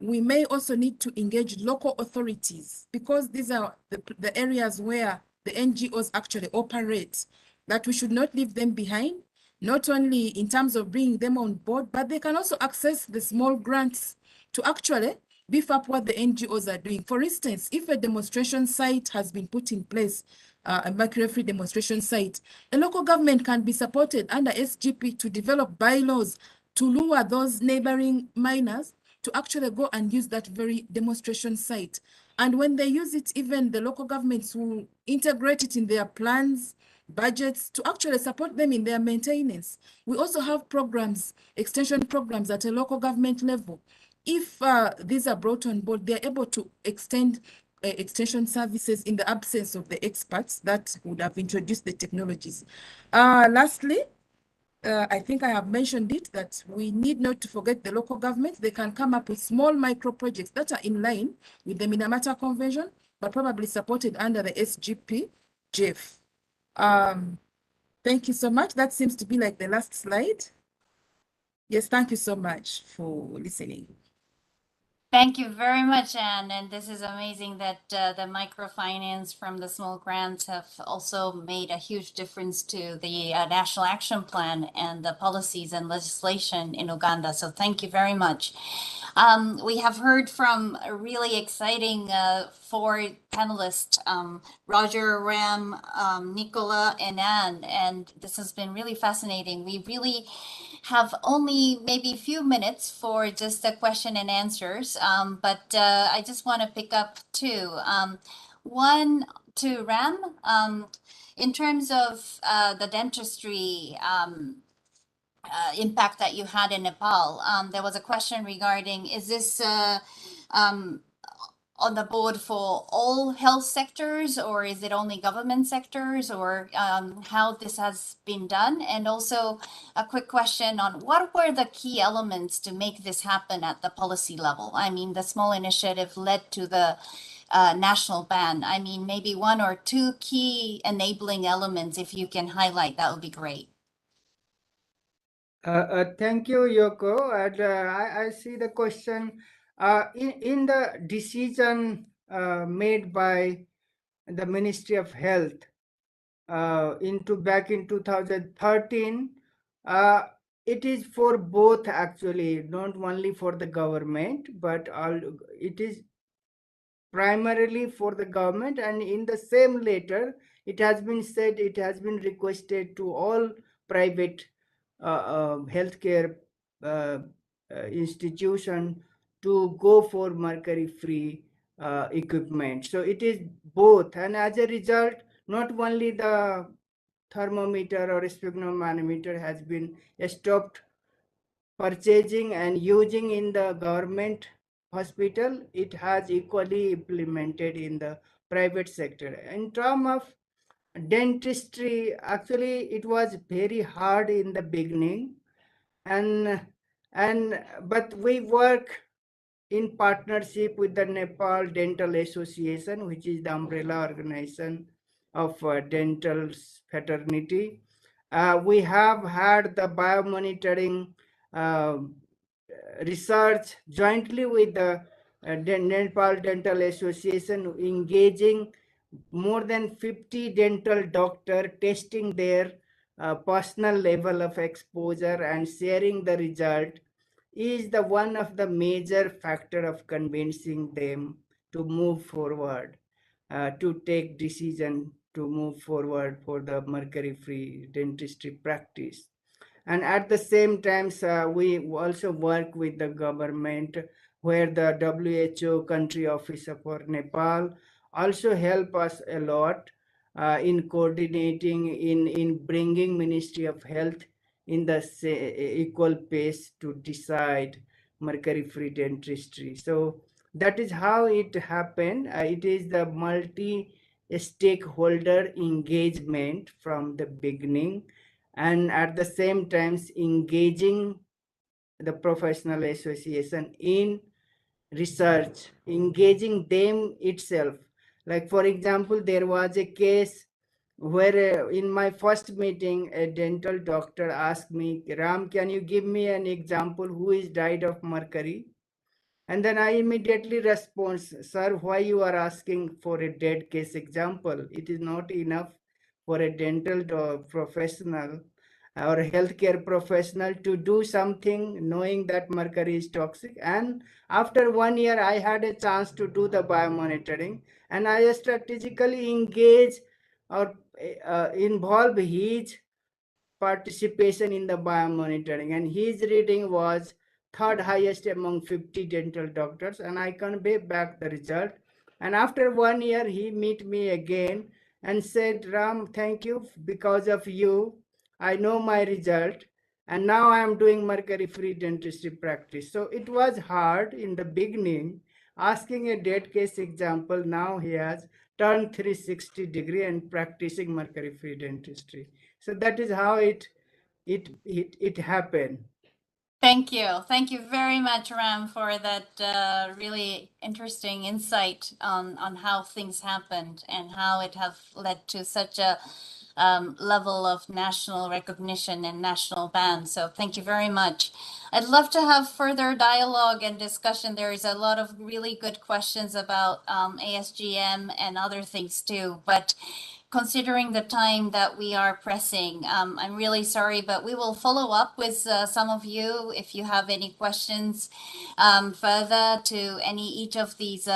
we may also need to engage local authorities, because these are the areas where the NGOs actually operate, that we should not leave them behind, not only in terms of bringing them on board, but they can also access the small grants to actually beef up what the NGOs are doing. For instance, if a demonstration site has been put in place, a mercury-free demonstration site, the local government can be supported under SGP to develop bylaws to lure those neighboring miners to actually go and use that very demonstration site. And when they use it, even the local governments will integrate it in their plans, budgets, to actually support them in their maintenance. We also have programs, extension programs at a local government level. If these are brought on board, they're able to extend extension services in the absence of the experts that would have introduced the technologies. Lastly, I think I have mentioned it, that we need not to forget the local government. They can come up with small micro projects that are in line with the Minamata Convention, but probably supported under the SGP GEF. Thank you so much. That seems to be like the last slide. Yes, thank you so much for listening. Thank you very much, Anne. And this is amazing that the microfinance from the small grants have also made a huge difference to the National Action Plan and the policies and legislation in Uganda. So thank you very much. We have heard from a really exciting four panelists, Roger, Ram, Nicola, and Anne, and this has been really fascinating. We really have only maybe a few minutes for just the question and answers, but I just want to pick up two. One to Ram, in terms of the dentistry impact that you had in Nepal. There was a question regarding, is this um, on the board for all health sectors, or is it only government sectors, or how this has been done? And also a quick question on what were the key elements to make this happen at the policy level? I mean, the small initiative led to the national ban. I mean, maybe one or two key enabling elements, if you can highlight, that would be great. Thank you, Yoko. And I see the question in the decision made by the Ministry of Health back in 2013. It is for both, actually, not only for the government, but it is primarily for the government. And in the same letter, it has been said, it has been requested to all private healthcare institution to go for mercury-free equipment. So it is both, and as a result, not only the thermometer or sphygmomanometer has been stopped purchasing and using in the government hospital, it has equally implemented in the private sector. In terms of dentistry, actually it was very hard in the beginning, but we work in partnership with the Nepal Dental Association, which is the umbrella organization of dental fraternity. We have had the biomonitoring research jointly with the Nepal Dental Association, engaging more than 50 dental doctors, testing their personal level of exposure and sharing the result is the one of the major factor of convincing them to move forward, to take decision to move forward for the mercury-free dentistry practice. And at the same time, we also work with the government, where the WHO country officer for Nepal also help us a lot in coordinating, in bringing Ministry of Health in the equal pace to decide mercury-free dentistry. So that is how it happened. It is the multi-stakeholder engagement from the beginning, and at the same time engaging the professional association in research, engaging them itself. Like, for example, there was a case where in my first meeting, a dental doctor asked me, Ram, can you give me an example who is died of mercury? And then I immediately respond, sir, why you are asking for a dead case example? It is not enough for a dental professional or a healthcare professional to do something knowing that mercury is toxic. And after 1 year, I had a chance to do the biomonitoring, and I strategically engage or involve his participation in the biomonitoring, and his reading was third highest among 50 dental doctors, and I convey back the result. And after 1 year, he meet me again and said, Ram, thank you. Because of you, I know my result, and now I am doing mercury-free dentistry practice. So it was hard in the beginning, asking a dead case example. Now he has turned 360 degree and practicing mercury-free dentistry. So that is how it happened. Thank you. Thank you very much, Ram, for that really interesting insight on how things happened and how it have led to such a level of national recognition and national ban. So thank you very much. I'd love to have further dialogue and discussion. There is a lot of really good questions about ASGM and other things too, but considering the time that we are pressing, I'm really sorry, but we will follow up with some of you if you have any questions further to each of these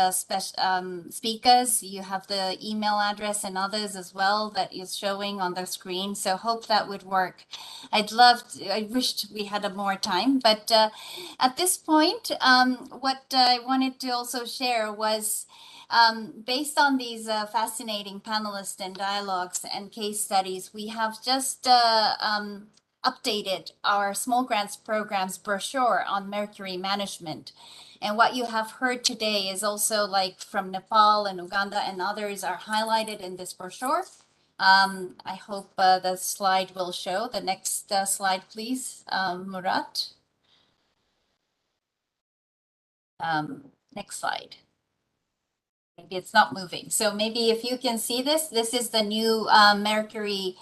speakers. You have the email address and others as well that is showing on the screen. So hope that would work. I wished we had more time, but at this point, what I wanted to also share was based on these fascinating panelists and dialogues and case studies, we have just updated our Small Grants Program's brochure on mercury management. And what you have heard today is also like from Nepal and Uganda and others are highlighted in this brochure. I hope the slide will show. The next slide, please, Murat. Next slide. Maybe it's not moving. So maybe if you can see this, this is the new Mercury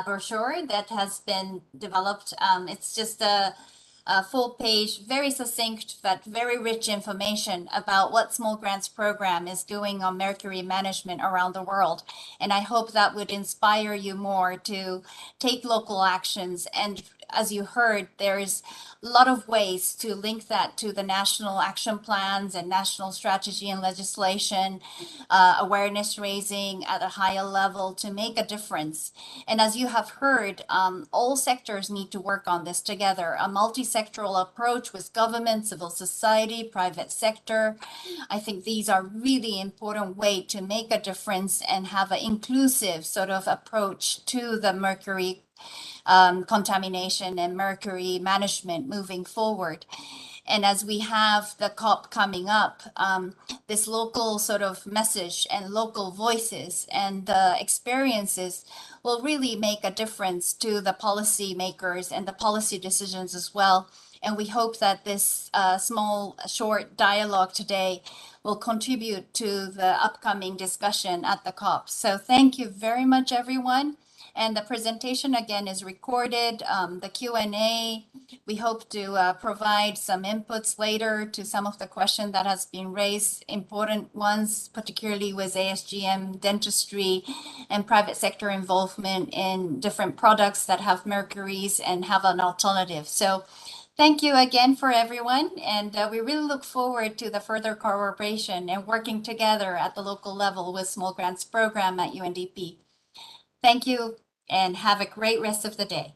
brochure that has been developed. It's just a full page, very succinct, but very rich information about what Small Grants Program is doing on mercury management around the world. And I hope that would inspire you more to take local actions. And as you heard, there's a lot of ways to link that to the national action plans and national strategy and legislation, awareness raising at a higher level to make a difference. And as you have heard, all sectors need to work on this together, a multi-sectoral approach with government, civil society, private sector. I think these are really important way to make a difference and have an inclusive sort of approach to the mercury contamination and mercury management moving forward. And as we have the COP coming up, this local sort of message and local voices and experiences will really make a difference to the policy makers and the policy decisions as well. And we hope that this small, short dialogue today will contribute to the upcoming discussion at the COP. So thank you very much, everyone. And the presentation again is recorded, the Q&A. We hope to provide some inputs later to some of the questions that has been raised, important ones, particularly with ASGM, dentistry, and private sector involvement in different products that have mercuries and have an alternative. So thank you again for everyone. And we really look forward to the further cooperation and working together at the local level with Small Grants Program at UNDP. Thank you and have a great rest of the day.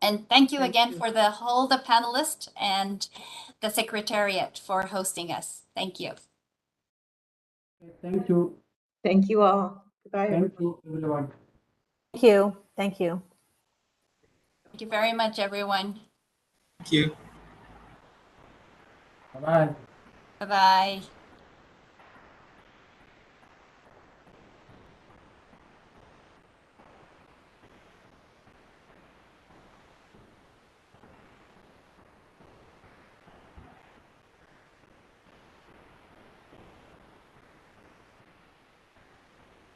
And thank you again for the panelists and the Secretariat for hosting us. Thank you. Thank you. Thank you all. Goodbye, Thank everyone. you, everyone. Thank you. Thank you. Thank you very much, everyone. Thank you. Bye-bye. Bye-bye.